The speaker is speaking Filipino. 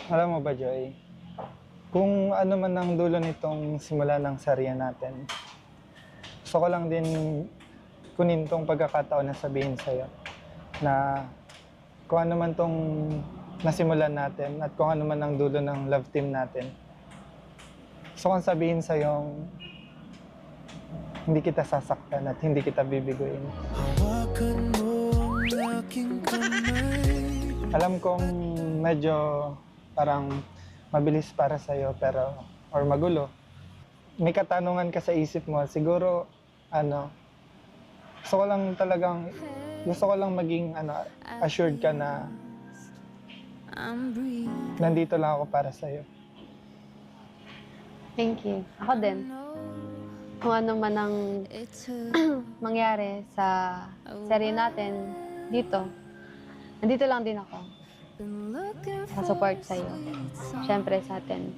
Alam mo ba, Joy, kung ano man ang dulo nitong simula ng serye natin, gusto ko lang din kunin tong pagkakataon na sabihin sa'yo na kung ano man tong nasimulan natin at kung ano man ang dulo ng love team natin, gusto kong sabihin sa'yo hindi kita sasaktan at hindi kita bibiguin. Hawakan mo ang aking kamay. Alam kong medyo parang mabilis para sa'yo pero or magulo. May katanungan ka sa isip mo, siguro gusto ko lang talagang maging assured ka na nandito lang ako para sa'yo. Thank you. Ako din. Kung ano man ang mangyari sa serye natin dito, nandito lang din ako. Sa support sa'yo. Siyempre sa atin.